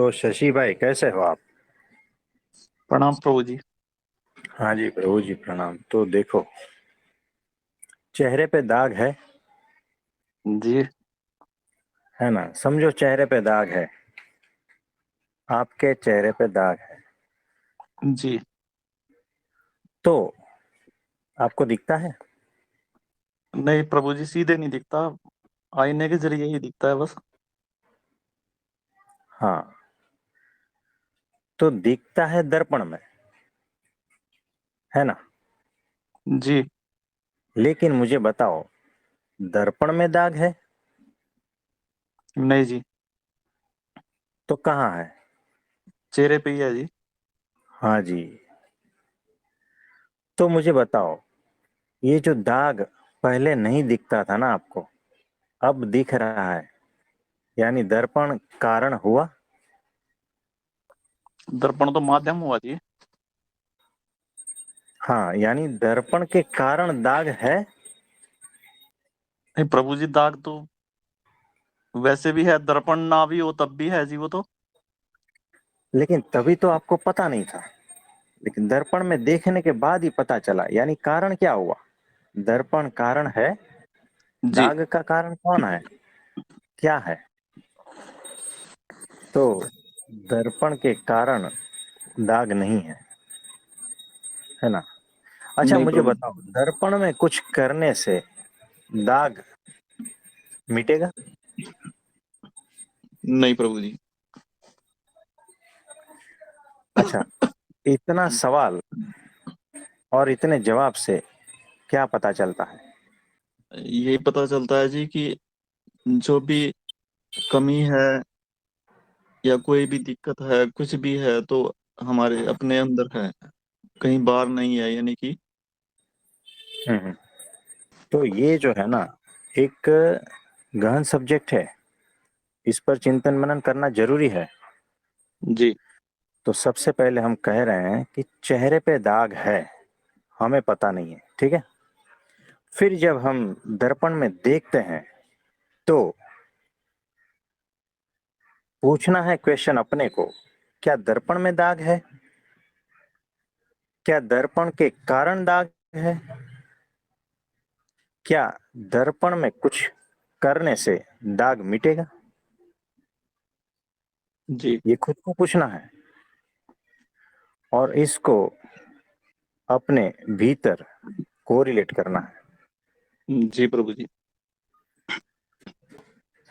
तो शशि भाई कैसे हो आप। प्रणाम प्रभु जी। हाँ जी प्रभु जी प्रणाम। तो देखो, चेहरे पे दाग जी। है ना। समझो चेहरे पे दाग है, आपके चेहरे पे दाग है। जी। तो आपको दिखता है। नहीं प्रभु जी, सीधे नहीं दिखता। आईने के जरिए ही दिखता है बस। हाँ, तो दिखता है दर्पण में, है ना। जी। लेकिन मुझे बताओ, दर्पण में दाग है नहीं जी। तो कहाँ है। चेहरे पे ही है जी। हाँ जी। तो मुझे बताओ, ये जो दाग पहले नहीं दिखता था ना आपको, अब दिख रहा है, यानी दर्पण कारण हुआ। दर्पण तो माध्यम हुआ जी। हाँ, यानी दर्पण के कारण दाग है। नहीं प्रभु जी, दाग तो वैसे भी है, दर्पण ना भी हो तब भी है जी वो तो। लेकिन तभी तो आपको पता नहीं था, लेकिन दर्पण में देखने के बाद ही पता चला, यानी कारण क्या हुआ। दर्पण कारण है, जी। दाग का कारण कौन है, क्या है। तो दर्पण के कारण दाग नहीं है ना। अच्छा नहीं मुझे प्रभु बताओ, दर्पण में कुछ करने से दाग मिटेगा। नहीं प्रभु जी। अच्छा, इतना सवाल और इतने जवाब से क्या पता चलता है। यही पता चलता है जी कि जो भी कमी है या कोई भी दिक्कत है, कुछ भी है तो हमारे अपने अंदर है, कहीं बाहर नहीं है, यानी कि। हम्म। तो ये जो है ना, एक गहन सब्जेक्ट है, इस पर चिंतन मनन करना जरूरी है। जी। तो सबसे पहले हम कह रहे हैं कि चेहरे पे दाग है, हमें पता नहीं है, ठीक है। फिर जब हम दर्पण में देखते हैं तो पूछना है क्वेश्चन अपने को, क्या दर्पण में दाग है, क्या दर्पण के कारण दाग है, क्या दर्पण में कुछ करने से दाग मिटेगा। जी। ये खुद को पूछना है और इसको अपने भीतर कोरिलेट करना जी प्रभु जी।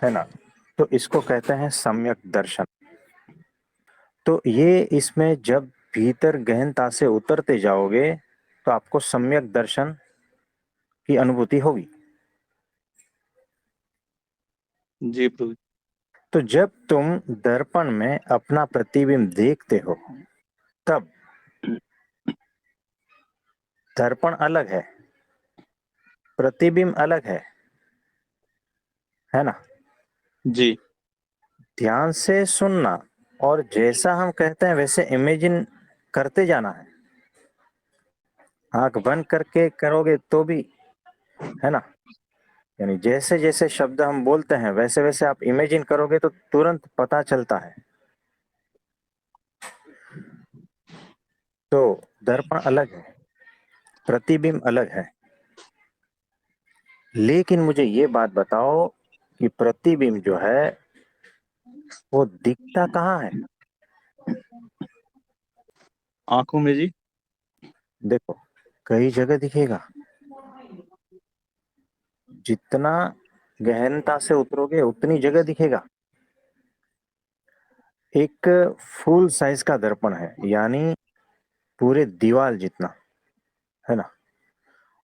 है ना। तो इसको कहते हैं सम्यक दर्शन। तो ये इसमें जब भीतर गहनता से उतरते जाओगे तो आपको सम्यक दर्शन की अनुभूति होगी। जी प्रभु तो जब तुम दर्पण में अपना प्रतिबिंब देखते हो, तब दर्पण अलग है, प्रतिबिंब अलग है ना। जी। ध्यान से सुनना, और जैसा हम कहते हैं वैसे इमेजिन करते जाना है। आंख बंद करके करोगे तो भी, है ना। यानी जैसे जैसे शब्द हम बोलते हैं वैसे वैसे आप इमेजिन करोगे तो तुरंत पता चलता है। तो दर्पण अलग है, प्रतिबिंब अलग है। लेकिन मुझे ये बात बताओ कि प्रतिबिंब जो है वो दिखता कहाँ है। आंखों में जी। देखो, कई जगह दिखेगा। जितना गहनता से उतरोगे उतनी जगह दिखेगा। एक फुल साइज का दर्पण है, यानी पूरे दीवार जितना, है ना।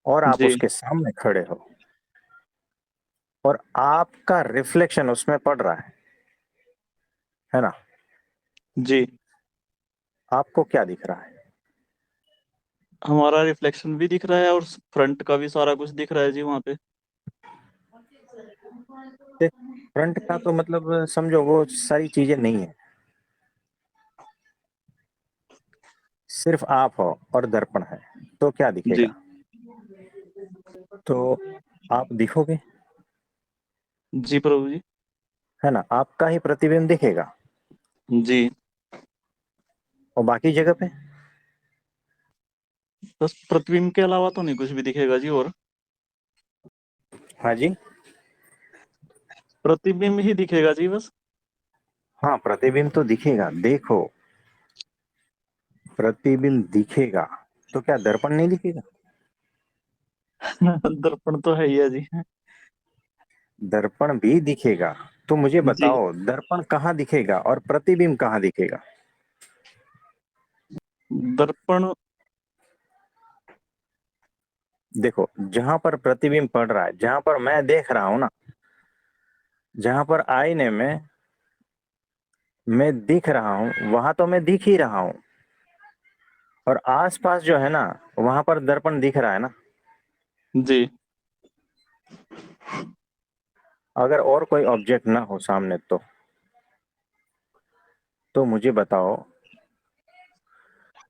और आप जी। उसके सामने खड़े हो और आपका रिफ्लेक्शन उसमें पड़ रहा है ना। जी। आपको क्या दिख रहा है। हमारा रिफ्लेक्शन भी दिख रहा है और फ्रंट का भी सारा कुछ दिख रहा है जी वहां पे। फ्रंट का तो मतलब समझो वो सारी चीजें नहीं है, सिर्फ आप हो और दर्पण है, तो क्या जी। दिखेगा। तो आप दिखोगे, जी प्रभु जी। है ना, आपका ही प्रतिबिंब दिखेगा। जी। और बाकी जगह पे? बस प्रतिबिंब के अलावा तो नहीं कुछ भी दिखेगा जी। और हाँ जी। प्रतिबिंब ही दिखेगा जी बस। हाँ, प्रतिबिंब तो दिखेगा। देखो, प्रतिबिंब दिखेगा तो क्या दर्पण नहीं दिखेगा? दर्पण तो है ही है जी। दर्पण भी दिखेगा। तो मुझे जी। बताओ, दर्पण कहाँ दिखेगा और प्रतिबिंब कहाँ दिखेगा? दर्पण। देखो, जहां पर प्रतिबिंब पड़ रहा है, जहां पर मैं देख रहा हूं ना, जहां पर आईने में मैं दिख रहा हूं, वहां तो मैं दिख ही रहा हूं। और आसपास जो है ना, वहां पर दर्पण दिख रहा है ना। जी। अगर और कोई ऑब्जेक्ट ना हो सामने तो मुझे बताओ,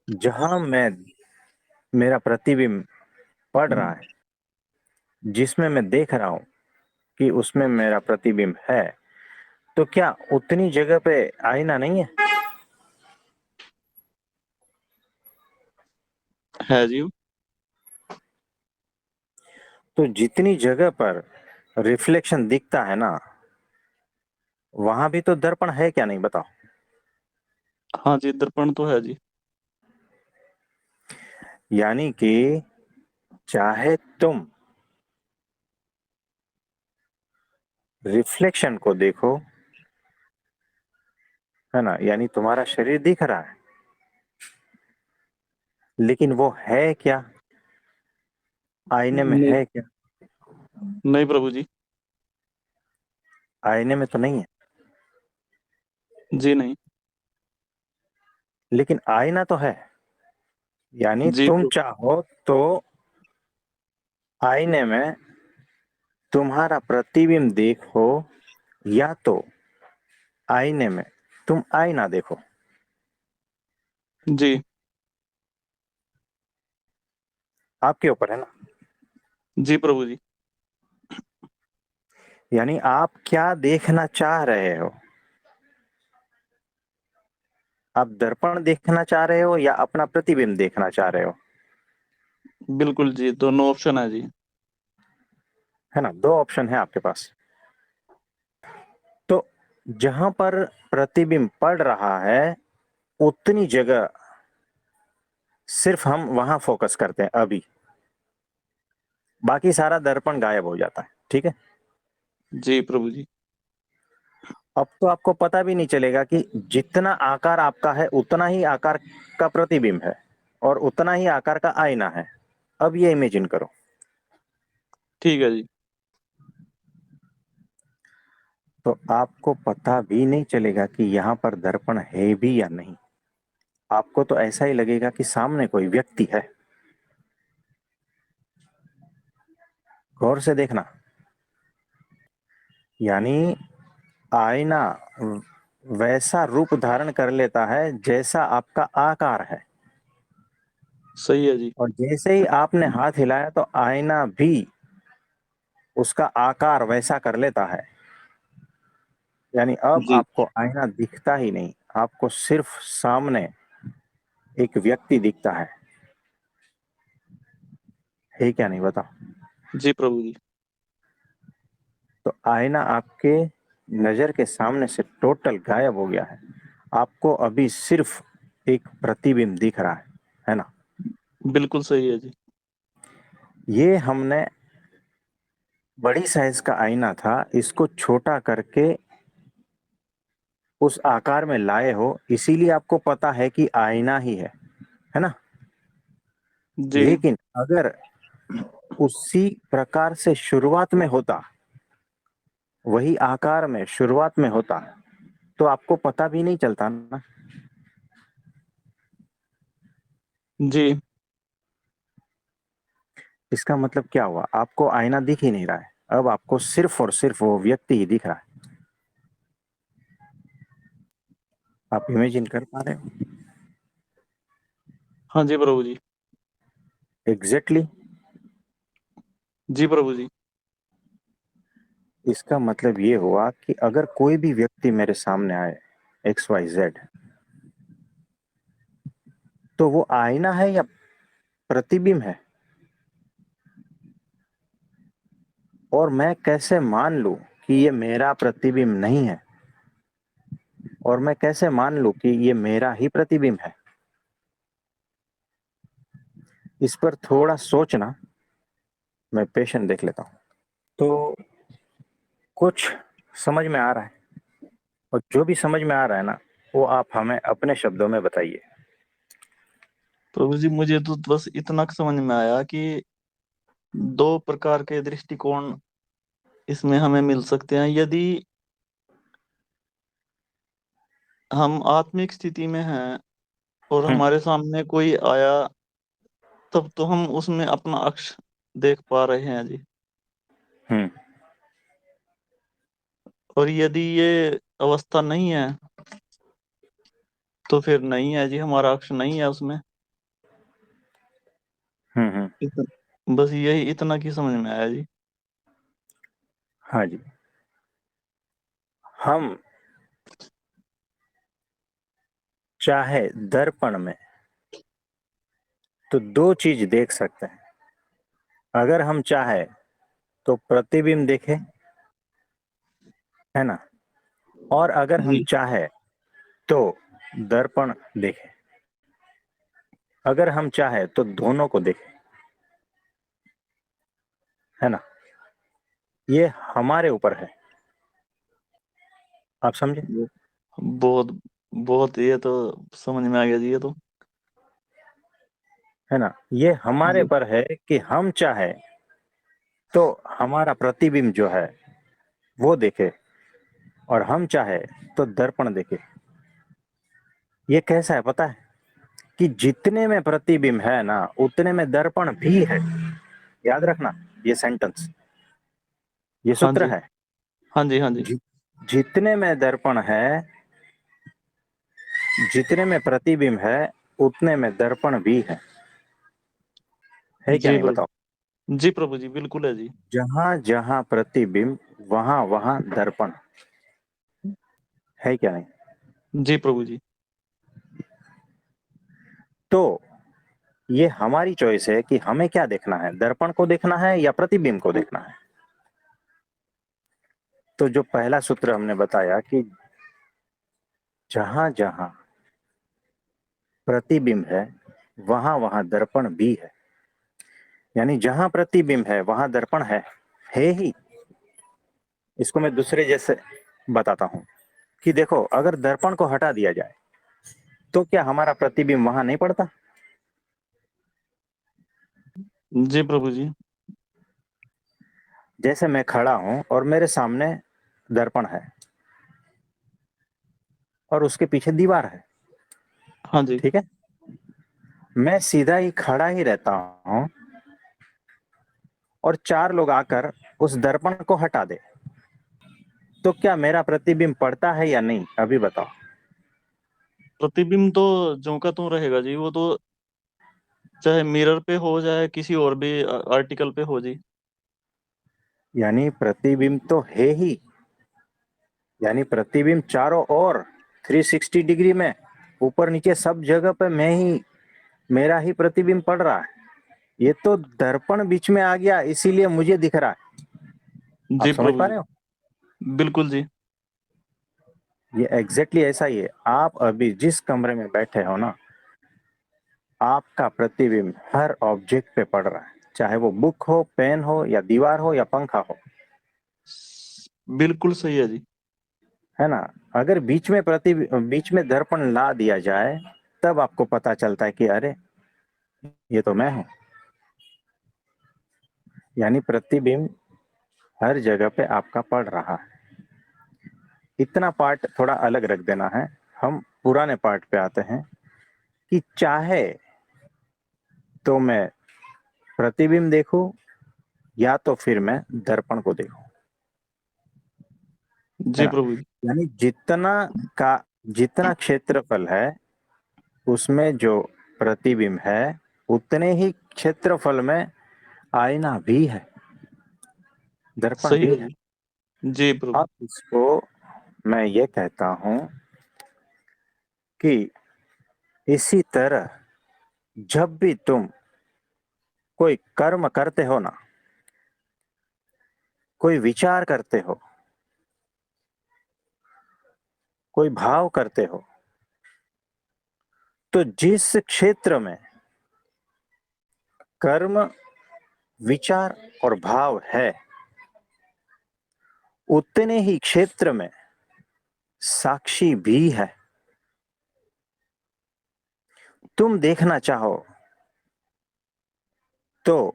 जहां मैं मेरा प्रतिबिंब पड़ रहा है, जिसमें मैं देख रहा हूं कि उसमें मेरा प्रतिबिंब है, तो क्या उतनी जगह पे आईना नहीं है? है जी। तो जितनी जगह पर रिफ्लेक्शन दिखता है ना, वहां भी तो दर्पण है क्या, नहीं बताओ? हाँ जी, दर्पण तो है जी। यानी कि चाहे तुम रिफ्लेक्शन को देखो, है ना, यानी तुम्हारा शरीर दिख रहा है, लेकिन वो है क्या? आईने में नहीं। है क्या? नहीं प्रभु जी। आईने में तो नहीं है। जी नहीं। लेकिन आईना तो है। यानी जी तुम चाहो तो आईने में तुम्हारा प्रतिबिंब देखो, या तो आईने में तुम आईना देखो। जी। आपके ऊपर है ना। जी प्रभु जी। यानी आप क्या देखना चाह रहे हो? आप दर्पण देखना चाह रहे हो या अपना प्रतिबिंब देखना चाह रहे हो? बिल्कुल जी, दोनों ऑप्शन है जी। है ना, दो ऑप्शन है आपके पास। तो जहां पर प्रतिबिंब पड़ रहा है, उतनी जगह सिर्फ हम वहां फोकस करते हैं अभी। बाकी सारा दर्पण गायब हो जाता है, ठीक है। जी प्रभु जी। अब तो आपको पता भी नहीं चलेगा कि जितना आकार आपका है, उतना ही आकार का प्रतिबिंब है और उतना ही आकार का आईना है। अब ये इमेजिन करो। ठीक है जी। तो आपको पता भी नहीं चलेगा कि यहां पर दर्पण है भी या नहीं। आपको तो ऐसा ही लगेगा कि सामने कोई व्यक्ति है। गौर से देखना। यानी आईना वैसा रूप धारण कर लेता है जैसा आपका आकार है। सही है जी। और जैसे ही आपने हाथ हिलाया तो आईना भी उसका आकार वैसा कर लेता है। यानी अब जी। आपको आईना दिखता ही नहीं, आपको सिर्फ सामने एक व्यक्ति दिखता है क्या, नहीं बताओ? जी प्रभु जी। तो आईना आपके नजर के सामने से टोटल गायब हो गया है। आपको अभी सिर्फ एक प्रतिबिंब दिख रहा है ना। बिल्कुल सही है जी। ये हमने बड़ी साइज का आईना था, इसको छोटा करके उस आकार में लाए हो, इसीलिए आपको पता है कि आईना ही है ना। जी। लेकिन अगर उसी प्रकार से शुरुआत में होता, वही आकार में शुरुआत में होता, तो आपको पता भी नहीं चलता ना। जी। इसका मतलब क्या हुआ? आपको आईना दिख ही नहीं रहा है, अब आपको सिर्फ और सिर्फ वो व्यक्ति ही दिख रहा है। आप इमेजिन कर पा रहे हो? हाँ जी प्रभु जी। Exactly exactly। जी प्रभु जी। इसका मतलब ये हुआ कि अगर कोई भी व्यक्ति मेरे सामने आए, XYZ, तो वो आईना है या प्रतिबिंब है? और मैं कैसे मान लूं कि ये मेरा प्रतिबिंब नहीं है, और मैं कैसे मान लूं कि ये मेरा ही प्रतिबिंब है? इस पर थोड़ा सोचना, मैं पेशेंट देख लेता हूं। तो कुछ समझ में आ रहा है, और जो भी समझ में आ रहा है ना, वो आप हमें अपने शब्दों में बताइए। प्रभु जी, मुझे तो बस इतना समझ में आया कि दो प्रकार के दृष्टिकोण इसमें हमें मिल सकते हैं। यदि हम आत्मिक स्थिति में हैं और हम्म। हमारे सामने कोई आया, तब तो हम उसमें अपना अक्ष देख पा रहे हैं जी। हम्म। और यदि ये अवस्था नहीं है तो फिर नहीं है जी, हमारा अक्ष नहीं है उसमें। हम्म। बस यही इतना की समझ में आया जी। हाँ जी। हम चाहे दर्पण में तो दो चीज देख सकते हैं। अगर हम चाहे तो प्रतिबिंब देखें, है ना, और अगर हम जी चाहे तो दर्पण देखें। अगर हम चाहे तो दोनों को देखें, है ना। ये हमारे ऊपर है, आप समझे? बहुत बहुत, ये तो समझ में आ गया जी, ये तो। है ना, ये हमारे जी पर है कि हम चाहे तो हमारा प्रतिबिंब जो है वो देखे, और हम चाहे तो दर्पण देखे। ये कैसा है पता है? कि जितने में प्रतिबिंब है ना, उतने में दर्पण भी है। याद रखना ये सेंटेंस, ये हाँ सूत्र जी। है। हाँ जी। हाँ जी। जि, जितने में दर्पण है, जितने में प्रतिबिंब है, उतने में दर्पण भी है क्या जी नहीं बताओ? प्रभु जी, प्रभु जी बिल्कुल है जी। जहां जहां प्रतिबिंब, वहां वहां दर्पण, है क्या नहीं? जी प्रभु जी। तो ये हमारी चॉइस है कि हमें क्या देखना है, दर्पण को देखना है या प्रतिबिंब को देखना है। तो जो पहला सूत्र हमने बताया कि जहां जहां प्रतिबिंब है, वहां वहां दर्पण भी है। यानी जहां प्रतिबिंब है वहां दर्पण है ही। इसको मैं दूसरे जैसे बताता हूं कि देखो, अगर दर्पण को हटा दिया जाए तो क्या हमारा प्रतिबिंब वहां नहीं पड़ता? जी प्रभु जी। जैसे मैं खड़ा हूं और मेरे सामने दर्पण है और उसके पीछे दीवार है, हाँ जी। ठीक है। मैं सीधा ही खड़ा ही रहता हूं और चार लोग आकर उस दर्पण को हटा दे, तो क्या मेरा प्रतिबिंब पड़ता है या नहीं, अभी बताओ। प्रतिबिंब तो ज्यों का त्यों रहेगा जी, वो तो चाहे मिरर पे हो जाए किसी और भी आर्टिकल पे हो जी। यानी प्रतिबिंब तो है ही। यानी प्रतिबिंब चारों ओर 360 डिग्री में, ऊपर नीचे सब जगह पे मैं ही, मेरा ही प्रतिबिंब पड़ रहा है। ये तो दर्पण बीच में आ गया, इसीलिए मुझे दिख रहा है। आप जी समझ प्रभु पा जी रहे हो? बिल्कुल जी। ये एग्जैक्टली ऐसा ही है। आप अभी जिस कमरे में बैठे हो ना, आपका प्रतिबिंब हर ऑब्जेक्ट पे पड़ रहा है, चाहे वो बुक हो, पेन हो, या दीवार हो, या पंखा हो, बिल्कुल सही है जी। है ना। अगर बीच में दर्पण ला दिया जाए, तब आपको पता चलता है कि अरे, ये तो मैं हूं। यानी प्रतिबिंब हर जगह पे आपका पड़ रहा है। इतना पार्ट थोड़ा अलग रख देना है। हम पुराने पार्ट पे आते हैं कि चाहे तो मैं प्रतिबिंब देखूं, या तो फिर मैं दर्पण को देखूं, है जी ना। प्रभु जी। यानी का जितना क्षेत्रफल है, उसमें जो प्रतिबिंब है, उतने ही क्षेत्रफल में आईना भी है, दर्पण सही भी है है। जी। जी प्रभु। अब इसको मैं ये कहता हूं कि इसी तरह जब भी तुम कोई कर्म करते हो ना, कोई विचार करते हो, कोई भाव करते हो, तो जिस क्षेत्र में कर्म, विचार और भाव है, उतने ही क्षेत्र में साक्षी भी है। तुम देखना चाहो तो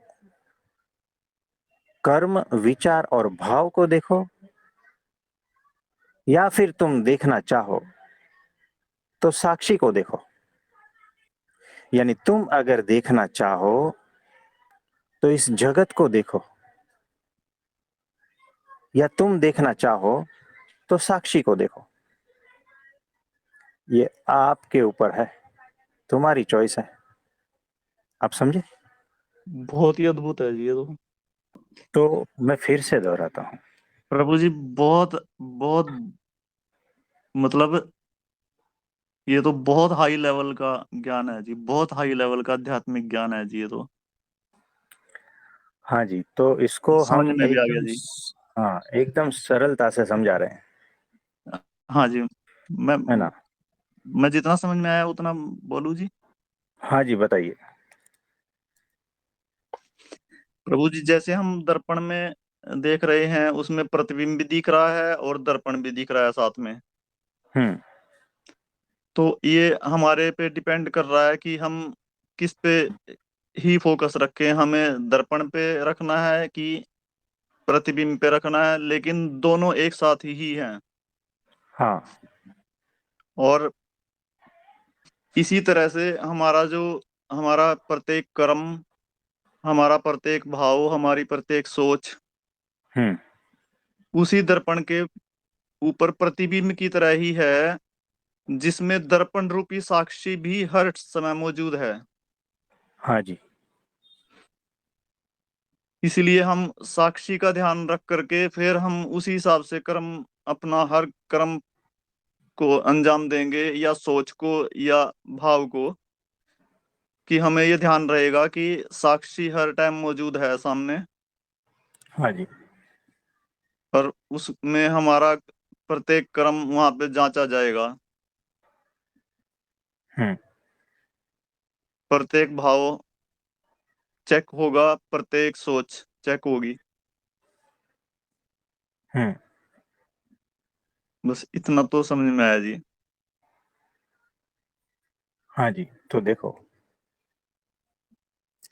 कर्म, विचार और भाव को देखो, या फिर तुम देखना चाहो तो साक्षी को देखो। यानी तुम अगर देखना चाहो तो इस जगत को देखो, या तुम देखना चाहो तो साक्षी को देखो। ये आपके ऊपर है, तुम्हारी चॉइस है। आप समझे? बहुत ही अद्भुत है जी ये तो मैं फिर से दोहराता हूं। प्रभु जी। बहुत बहुत मतलब ये तो बहुत हाई लेवल का ज्ञान है जी, बहुत हाई लेवल का आध्यात्मिक ज्ञान है जी ये तो। हाँ जी, तो इसको समझ हम में भी आ गया जी। हाँ, एकदम सरलता से समझा रहे हैं, हाँ जी। मैं है ना? मैं जितना समझ में आया उतना बोलूँ जी। हाँ जी, बताइए। प्रभु जी, जैसे हम दर्पण में देख रहे हैं, उसमें प्रतिबिंब भी दिख रहा है और दर्पण भी दिख रहा है साथ में। हम्म। तो ये हमारे पे डिपेंड कर रहा है कि हम किस पे ही फोकस रखें, हमें दर्पण पे रखना है कि प्रतिबिंब पे रखना है, लेकिन दोनों एक साथ ही हैं। हाँ। और इसी तरह से हमारा प्रत्येक कर्म, हमारा प्रत्येक भाव, हमारी प्रत्येक सोच हम्म। उसी दर्पण के ऊपर प्रतिबिंब की तरह ही है, जिसमें दर्पण रूपी साक्षी भी हर समय मौजूद है। हाँ जी। इसलिए हम साक्षी का ध्यान रख करके फिर हम उसी हिसाब से कर्म, अपना हर कर्म को अंजाम देंगे, या सोच को या भाव को, कि हमें ये ध्यान रहेगा कि साक्षी हर टाइम मौजूद है सामने। हाँ जी। और उसमें हमारा प्रत्येक कर्म वहां पे जांचा जाएगा, हम्म। प्रत्येक भाव चेक होगा, प्रत्येक सोच चेक होगी। हम्म। बस इतना तो समझ में आया जी। हाँ जी, तो देखो,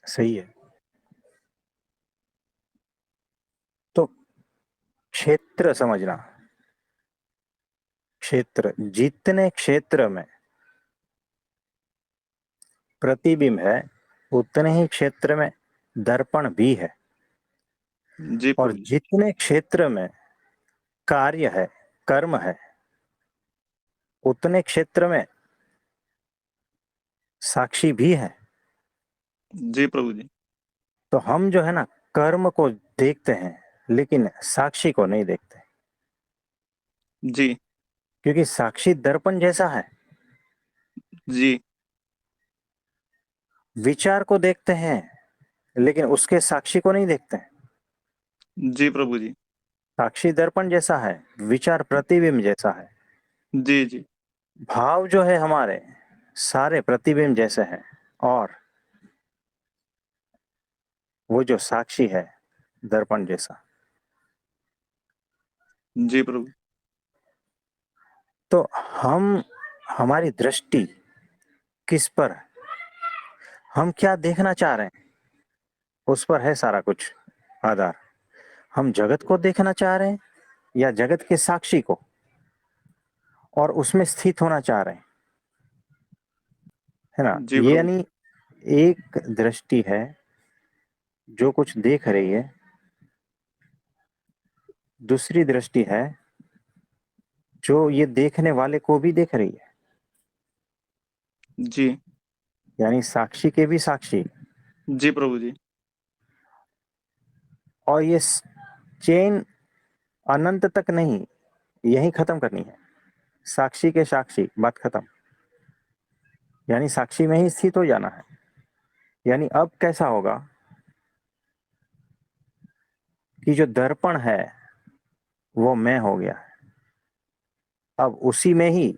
सही है। तो क्षेत्र समझना, क्षेत्र, जितने क्षेत्र में प्रतिबिंब है, उतने ही क्षेत्र में दर्पण भी है। जी और प्रभु जी। जितने क्षेत्र में कार्य है, कर्म है, उतने क्षेत्र में साक्षी भी है। जी प्रभु जी। तो हम जो है ना, कर्म को देखते हैं लेकिन साक्षी को नहीं देखते, जी। क्योंकि साक्षी दर्पण जैसा है। जी। विचार को देखते हैं लेकिन उसके साक्षी को नहीं देखते। जी प्रभु जी। साक्षी दर्पण जैसा है, विचार प्रतिबिंब जैसा है। जी। जी। भाव जो है हमारे, सारे प्रतिबिंब जैसे हैं। और वो जो साक्षी है, दर्पण जैसा। जी प्रभु। तो हम, हमारी दृष्टि किस पर है, हम क्या देखना चाह रहे हैं, उस पर है सारा कुछ आधार। हम जगत को देखना चाह रहे हैं या जगत के साक्षी को, और उसमें स्थित होना चाह रहे हैं, है ना? जी ये प्रभु। यानी एक दृष्टि है जो कुछ देख रही है, दूसरी दृष्टि है जो ये देखने वाले को भी देख रही है, जी। यानी साक्षी के भी साक्षी। जी प्रभु जी। और ये चेन अनंत तक नहीं, यही खत्म करनी है। साक्षी के साक्षी, बात खत्म। यानी साक्षी में ही स्थित हो जाना है। यानी अब कैसा होगा कि जो दर्पण है वो मैं हो गया, अब उसी में ही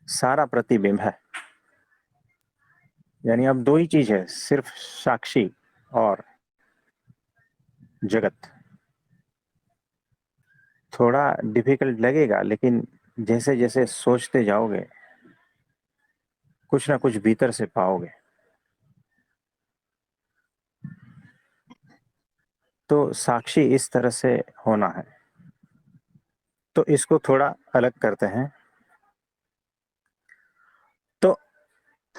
सारा प्रतिबिंब है। यानी अब दो ही चीज है, सिर्फ साक्षी और जगत। थोड़ा डिफिकल्ट लगेगा, लेकिन जैसे जैसे सोचते जाओगे कुछ ना कुछ भीतर से पाओगे। तो साक्षी इस तरह से होना है। तो इसको थोड़ा अलग करते हैं। तो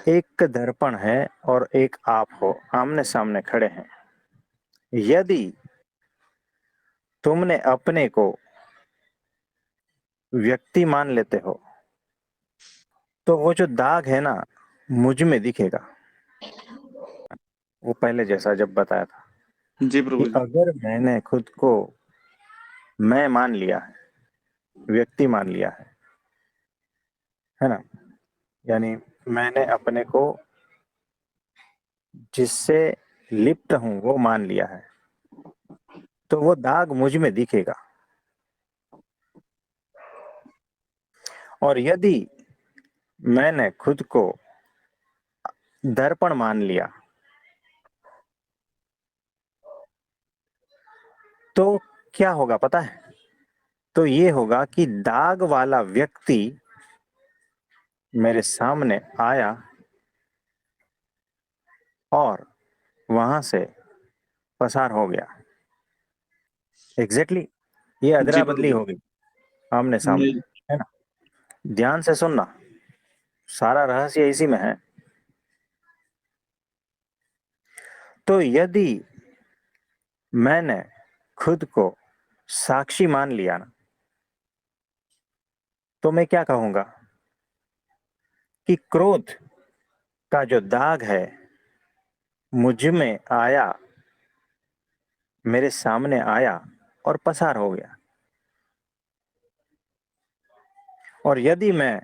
एक दर्पण है और एक आप हो, आमने सामने खड़े हैं। यदि तुमने अपने को व्यक्ति मान लेते हो तो वो जो दाग है ना मुझ में दिखेगा। वो पहले जैसा जब बताया था जी कि प्रभु जी। अगर मैंने खुद को मैं मान लिया है, व्यक्ति मान लिया है ना, यानी मैंने अपने को जिससे लिप्त हूं वो मान लिया है, तो वो दाग मुझ में दिखेगा। और यदि मैंने खुद को दर्पण मान लिया तो क्या होगा पता है? तो ये होगा कि दाग वाला व्यक्ति मेरे सामने आया और वहां से पसार हो गया। एग्जैक्टली ये जी अदला प्रभु बदली जी। हो गई आमने सामने, नहीं। है ना। ध्यान से सुनना, सारा रहस्य इसी में है। तो यदि मैंने खुद को साक्षी मान लिया ना, तो मैं क्या कहूंगा कि क्रोध का जो दाग है मुझ में आया, मेरे सामने आया और पसार हो गया। और यदि मैं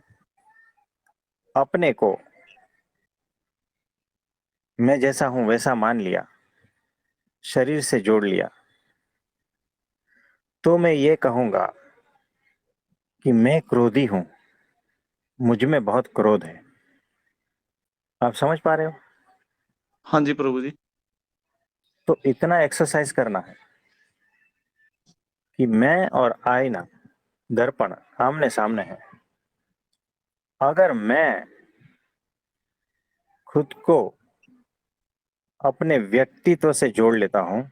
अपने को मैं जैसा हूं वैसा मान लिया, शरीर से जोड़ लिया, तो मैं ये कहूंगा कि मैं क्रोधी हूं, मुझ में बहुत क्रोध है। आप समझ पा रहे हो? हाँ जी प्रभु जी। तो इतना एक्सरसाइज करना है कि मैं और आईना, दर्पण आमने सामने है। अगर मैं खुद को अपने व्यक्तित्व से जोड़ लेता हूं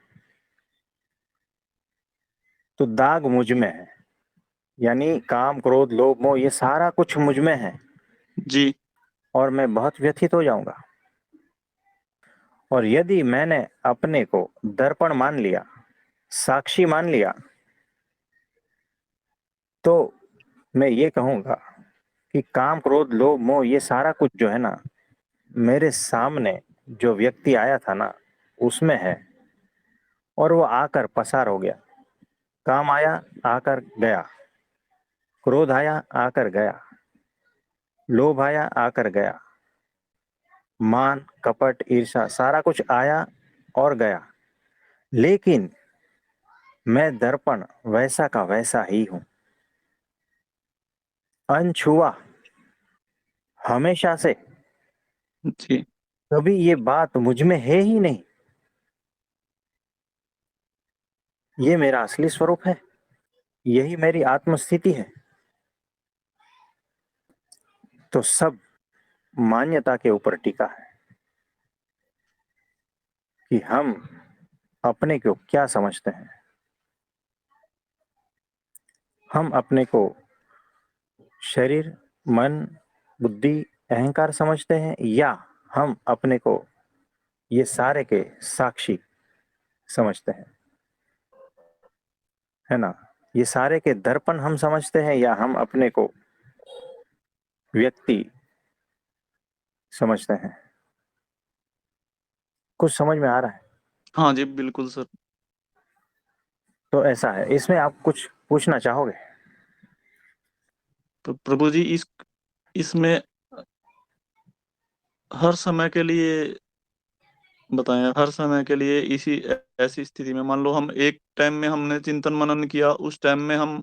तो दाग मुझ में है। यानी काम क्रोध लोभ मोह ये सारा कुछ मुझ में है जी। और मैं बहुत व्यथित हो जाऊंगा। और यदि मैंने अपने को दर्पण मान लिया, साक्षी मान लिया, तो मैं ये कहूंगा कि काम क्रोध लोभ मोह ये सारा कुछ जो है ना मेरे सामने जो व्यक्ति आया था ना उसमें है, और वो आकर पसार हो गया। काम आया आकर गया, क्रोध आया आकर गया, लोभ आया आकर गया, मान कपट ईर्षा सारा कुछ आया और गया। लेकिन मैं दर्पण वैसा का वैसा ही हूं, अनछुआ, हमेशा से। जी। कभी ये बात मुझ में है ही नहीं। ये मेरा असली स्वरूप है, यही मेरी आत्मस्थिति है। तो सब मान्यता के ऊपर टिका है कि हम अपने को क्या समझते हैं। हम अपने को शरीर, मन, बुद्धि, अहंकार समझते हैं, या हम अपने को ये सारे के साक्षी समझते हैं, है ना। ये सारे के दर्पण हम समझते हैं या हम अपने को व्यक्ति समझते हैं। कुछ समझ में आ रहा है? हाँ जी बिल्कुल सर। तो ऐसा है, इसमें आप कुछ पूछना चाहोगे? तो प्रभु जी इसमें हर समय के लिए बताएं, हर समय के लिए इसी ऐसी स्थिति में मान लो हम एक टाइम में हमने चिंतन मनन किया, उस टाइम में हम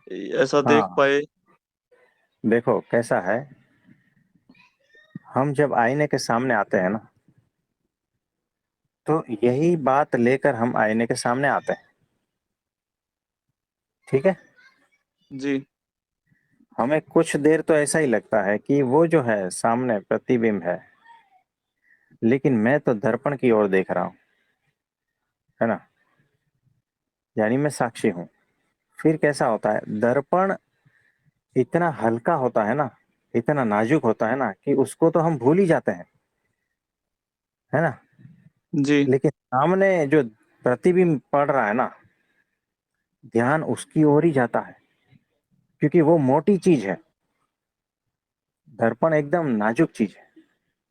ऐसा देख हाँ, पाए। देखो कैसा है, हम जब आईने के सामने आते हैं ना, तो यही बात लेकर हम आईने के सामने आते हैं। ठीक है। जी। हमें कुछ देर तो ऐसा ही लगता है कि वो जो है सामने प्रतिबिंब है, लेकिन मैं तो दर्पण की ओर देख रहा हूँ, है ना, यानी मैं साक्षी हूँ। फिर कैसा होता है, दर्पण इतना हल्का होता है ना, इतना नाजुक होता है ना, कि उसको तो हम भूल ही जाते हैं, है ना। जी। लेकिन सामने जो प्रतिबिंब पड़ रहा है ना, ध्यान उसकी ओर ही जाता है, क्योंकि वो मोटी चीज है, दर्पण एकदम नाजुक चीज है।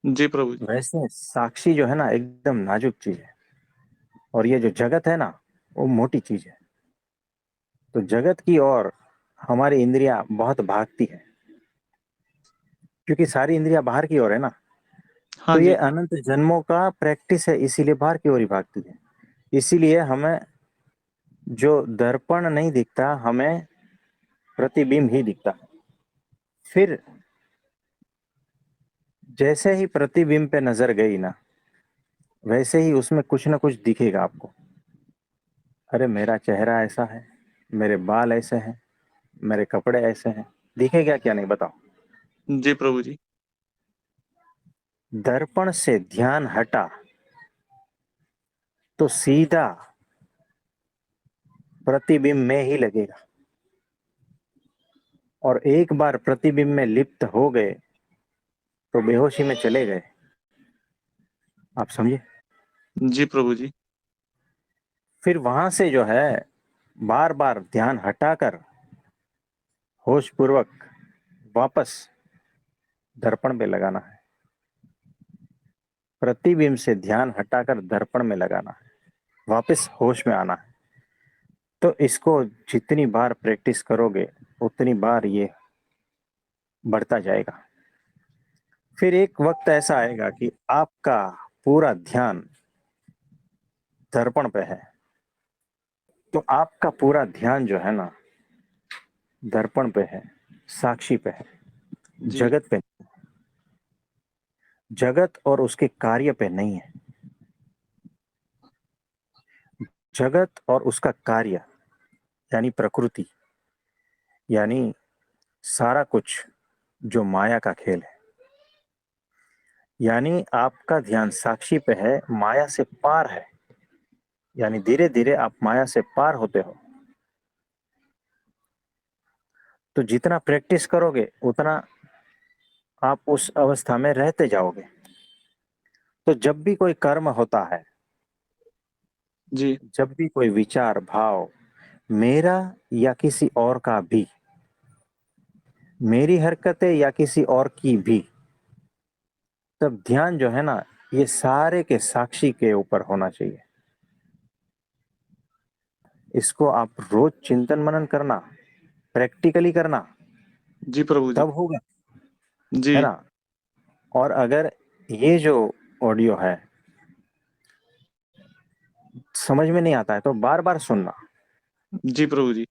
जी प्रभु जी। वैसे साक्षी जो है ना, एकदम नाजुक चीज है, और ये जो जगत है ना, वो मोटी चीज है। तो जगत की ओर हमारी इंद्रियां बहुत भागती है, क्योंकि सारी इंद्रियां बाहर की ओर है ना। हाँ तो ये जी। अनंत जन्मों का प्रैक्टिस है, इसीलिए बाहर की ओर ही भागती है। इसीलिए हमें जो दर्पण नहीं दिखता, हमें प्रतिबिंब ही दिखता है। फिर जैसे ही प्रतिबिंब पे नजर गई ना, वैसे ही उसमें कुछ ना कुछ दिखेगा आपको। अरे मेरा चेहरा ऐसा है, मेरे बाल ऐसे हैं, मेरे कपड़े ऐसे हैं, दिखेगा क्या नहीं बताओ। जी प्रभु जी। दर्पण से ध्यान हटा तो सीधा प्रतिबिंब में ही लगेगा, और एक बार प्रतिबिंब में लिप्त हो गए तो बेहोशी में चले गए। आप समझे। जी प्रभु जी। फिर वहां से जो है, बार बार ध्यान हटाकर होश पूर्वक वापस दर्पण पे लगाना है। प्रतिबिंब से ध्यान हटाकर दर्पण में लगाना है, वापस होश में आना है। तो इसको जितनी बार प्रैक्टिस करोगे, उतनी बार ये बढ़ता जाएगा। फिर एक वक्त ऐसा आएगा कि आपका पूरा ध्यान दर्पण पे है। तो आपका पूरा ध्यान जो है ना, दर्पण पे है, साक्षी पे है, जी। जगत पे। जगत और उसके कार्य पे नहीं है। जगत और उसका कार्य, यानी प्रकृति, यानी सारा कुछ जो माया का खेल है, यानी आपका ध्यान साक्षी पे है, माया से पार है। यानी धीरे धीरे आप माया से पार होते हो। तो जितना प्रैक्टिस करोगे, उतना आप उस अवस्था में रहते जाओगे। तो जब भी कोई कर्म होता है, जी। जब भी कोई विचार भाव, मेरा या किसी और का भी, मेरी हरकतें या किसी और की भी, तब ध्यान जो है ना, ये सारे के साक्षी के ऊपर होना चाहिए। इसको आप रोज चिंतन मनन करना, प्रैक्टिकली करना, जी प्रभु जी। तब होगा, है जी। ना। और अगर ये जो ऑडियो है समझ में नहीं आता है, तो बार बार सुनना, जी प्रभु जी।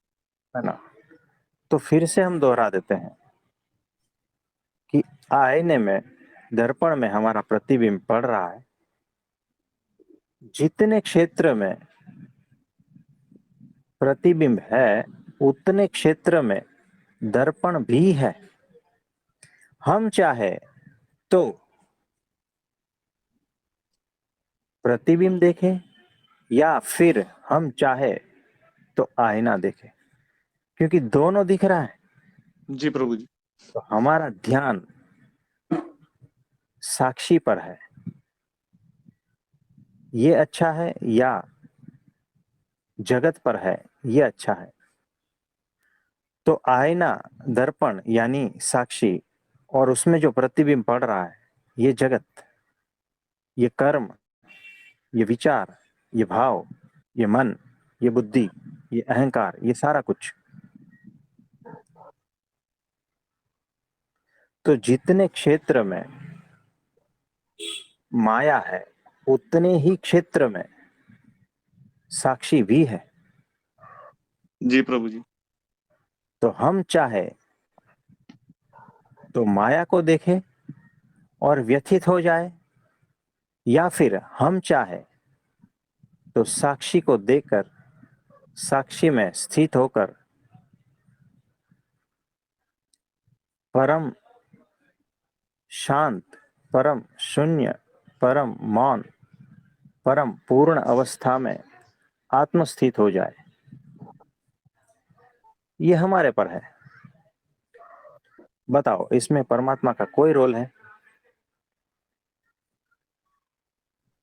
है ना। तो फिर से हम दोहरा देते हैं कि आईने में, दर्पण में हमारा प्रतिबिंब पड़ रहा है। जितने क्षेत्र में प्रतिबिंब है, उतने क्षेत्र में दर्पण भी है। हम चाहे तो प्रतिबिंब देखें, या फिर हम चाहे तो आईना देखें, क्योंकि दोनों दिख रहा है। जी प्रभु जी। तो हमारा ध्यान साक्षी पर है, ये अच्छा है, या जगत पर है, ये अच्छा है। तो आईना, दर्पण यानी साक्षी, और उसमें जो प्रतिबिंब पड़ रहा है, ये जगत, ये कर्म, ये विचार, ये भाव, ये मन, ये बुद्धि, ये अहंकार, ये सारा कुछ। तो जितने क्षेत्र में माया है उतने ही क्षेत्र में साक्षी भी है। जी प्रभु जी। तो हम चाहे तो माया को देखें और व्यथित हो जाए, या फिर हम चाहे तो साक्षी को देखकर साक्षी में स्थित होकर परम शांत, परम शून्य, परम मौन, परम पूर्ण अवस्था में आत्मस्थित हो जाए। ये हमारे पर है। बताओ, इसमें परमात्मा का कोई रोल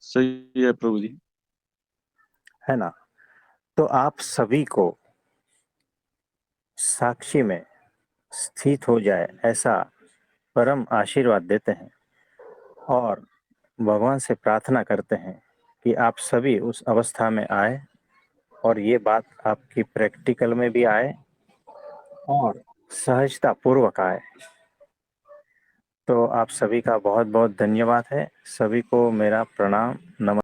सही है प्रभु जी। है ना? तो आप सभी को साक्षी में स्थित हो जाए ऐसा परम आशीर्वाद देते हैं और भगवान से प्रार्थना करते हैं कि आप सभी उस अवस्था में आए और ये बात आपकी प्रैक्टिकल में भी आए और सहजता पूर्वक आए। तो आप सभी का बहुत बहुत धन्यवाद है। सभी को मेरा प्रणाम, नमस्कार।